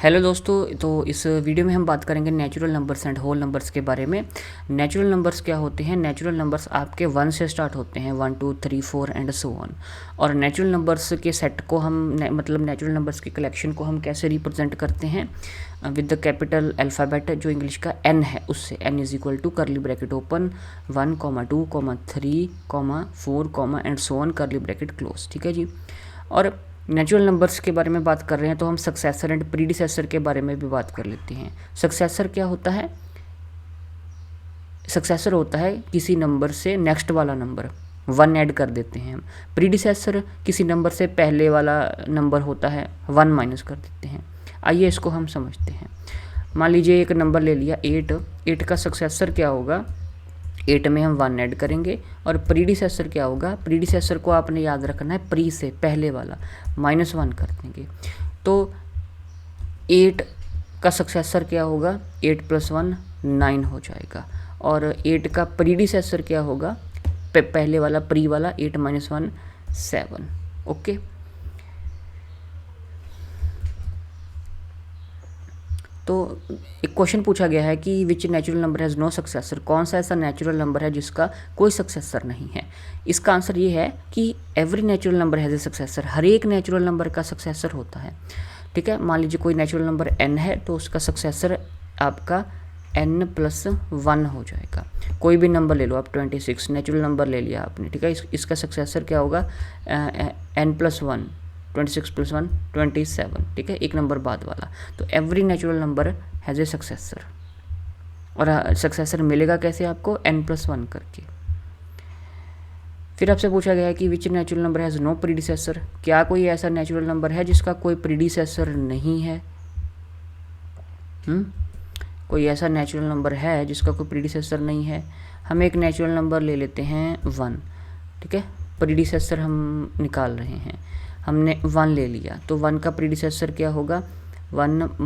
Hello दोस्तों, तो इस वीडियो में हम बात करेंगे natural numbers and whole numbers के बारे में। नेचुरल नंबर्स क्या होते हैं? नेचुरल नंबर्स आपके 1 से स्टार्ट होते हैं, 1 2 3 4 एंड सो ऑन। और नेचुरल नंबर्स के सेट को हम मतलब नेचुरल नंबर्स की कलेक्शन को हम कैसे रिप्रेजेंट करते हैं? विद द कैपिटल अल्फ़ाबेट जो इंग्लिश का एन है उससे। N is equal to curly bracket open 1 2 3 4 and so on curly bracket close. ठीक है जी। और नेचुरल नंबर्स के बारे में बात कर रहे हैं तो हम सक्सेसर एंड प्रीडिसेसर के बारे में भी बात कर लेते हैं। सक्सेसर क्या होता है? सक्सेसर होता है किसी नंबर से नेक्स्ट वाला नंबर 1 ऐड कर देते हैं हम। प्रीडिसेसर किसी नंबर से पहले वाला नंबर होता है 1 माइनस कर देते हैं। आइए इसको हम समझते हैं। मान लीजिए एक नंबर ले लिया 8 का सक्सेसर क्या होगा? 8 में हम 1 ऐड करेंगे। और प्रीडिसेसर क्या होगा? प्रीडिसेसर को आपने याद रखना है, प्री से पहले वाला -1 कर देंगे। तो 8 का सक्सेसर क्या होगा? 8 + 1 9 हो जाएगा। और 8 का प्रीडिसेसर क्या होगा? पहले वाला प्री वाला 8 - 1 7। ओके। तो एक क्वेश्चन पूछा गया है कि which natural number has no successor. कौन सा ऐसा नेचुरल नंबर है जिसका कोई सक्सेसर नहीं है? इसका आंसर ये है कि every natural number has a successor. हर एक नेचुरल नंबर का सक्सेसर होता है। ठीक है। मान लीजिए कोई नेचुरल नंबर n है तो उसका सक्सेसर आपका n + 1 हो जाएगा। कोई भी नंबर ले लो आप, 26 नेचुरल नंबर ले लिया आपने। ठीक है। इसका सक्सेसर क्या होगा? n + 1, 26 + 1 27। ठीक है, एक नंबर बाद वाला। तो every natural number has a successor. और सक्सेसर मिलेगा कैसे आपको? n + 1 करके। फिर आपसे पूछा गया है कि which natural number has no predecessor. क्या कोई ऐसा नेचुरल नंबर है जिसका कोई प्रीडिसेसर नहीं है? कोई ऐसा नेचुरल नंबर है जिसका कोई प्रीडिसेसर नहीं है? हम एक नेचुरल नंबर ले लेते हैं 1। ठीक है, प्रीडिसेसर हम निकाल रहे हैं। हमने 1 ले लिया तो 1 का प्रीडिसेसर क्या होगा? 1 -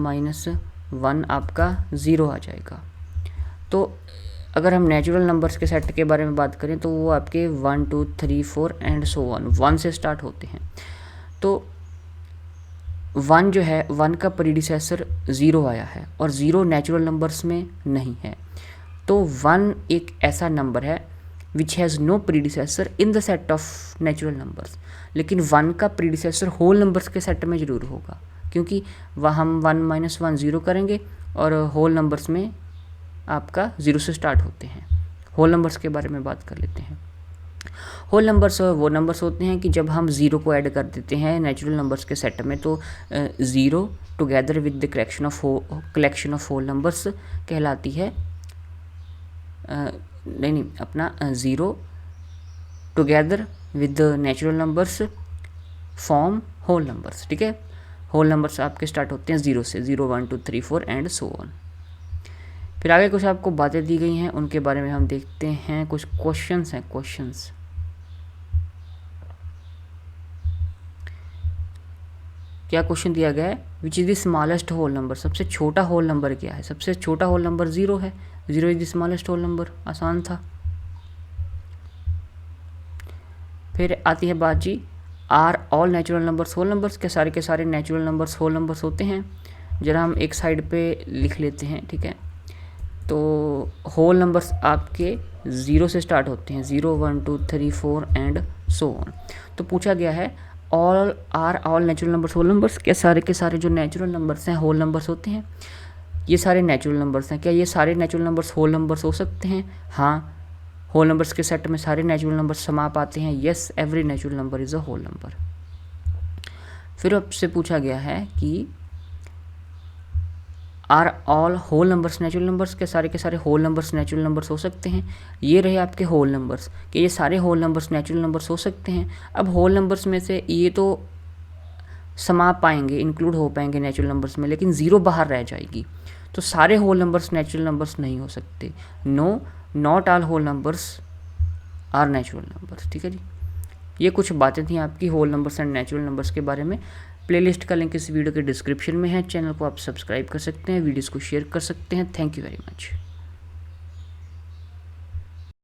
1 आपका 0 आ जाएगा। तो अगर हम नेचुरल नंबर्स के सेट के बारे में बात करें तो वो आपके 1 2 3 4 एंड सो ऑन 1 से स्टार्ट होते हैं। तो 1 जो है, 1 का प्रीडिसेसर 0 आया है और 0 नेचुरल नंबर्स में नहीं है। तो 1 एक ऐसा नंबर है which has no predecessor in the set of natural numbers. लेकिन 1 का प्रीडिसेसर होल नंबर्स के सेट में ज़रूर होगा, क्योंकि वह हम 1 - 1 0 करेंगे और होल नंबर्स में आपका 0 से स्टार्ट होते हैं। होल नंबर्स के बारे में बात कर लेते हैं। होल नंबर्स वो नंबर्स होते हैं कि जब हम 0 को ऐड कर देते हैं नेचुरल नंबर्स के सेट में तो 0 together with the collection of whole numbers कहलाती है। नहीं, अपना 0 together with the natural numbers form whole numbers. ठीक है, होल नंबर्स आपके स्टार्ट होते हैं 0 से। 0 1 2 3 4 एंड सो ऑन। फिर आगे कुछ आपको बातें दी गई हैं, उनके बारे में हम देखते हैं। कुछ क्वेश्चंस हैं। क्वेश्चंस क्या क्वेश्चन दिया गया है? Which is the smallest whole number. सबसे छोटा होल नंबर क्या है? सबसे छोटा होल नंबर 0 है। 0 is the smallest whole number. आसान था। फिर आती है बात जी, are all natural numbers whole numbers. के सारे नेचुरल नंबर्स होल नंबर्स होते हैं? जरा हम एक साइड पे लिख लेते हैं। ठीक है, तो होल नंबर्स आपके 0 से स्टार्ट होते हैं। 0 1 2 3 4 एंड सो ऑन। तो पूछा गया है all natural numbers whole numbers. क्या सारे के सारे जो नेचुरल नंबर्स हैं होल नंबर्स होते हैं? ये सारे नेचुरल नंबर्स हैं। क्या ये सारे नेचुरल नंबर्स होल नंबर्स हो सकते हैं? हाँ, होल नंबर्स के सेट में सारे नेचुरल नंबर्स समा पाते हैं। Yes, every natural number is a whole number. फिर आपसे पूछा गया है कि are all whole numbers natural numbers. के सारे होल नंबर्स नेचुरल नंबर्स हो सकते हैं? ये रहे आपके होल नंबर्स। कि ये सारे होल नंबर्स नेचुरल नंबर्स हो सकते हैं? अब होल नंबर्स में से ये तो समा पाएंगे, इंक्लूड हो पाएंगे नेचुरल नंबर्स में, लेकिन 0 बाहर रह जाएगी। तो सारे होल नंबर्स नेचुरल नंबर्स नहीं हो सकते। No, not all whole numbers are natural numbers. ठीक है जी। ये कुछ बातें थी आपकी whole numbers and natural numbers के बारे में। प्लेलिस्ट का लिंक इस वीडियो के डिस्क्रिप्शन में है। चैनल को आप सब्सक्राइब कर सकते हैं, वीडियोस को शेयर कर सकते हैं। Thank you very much.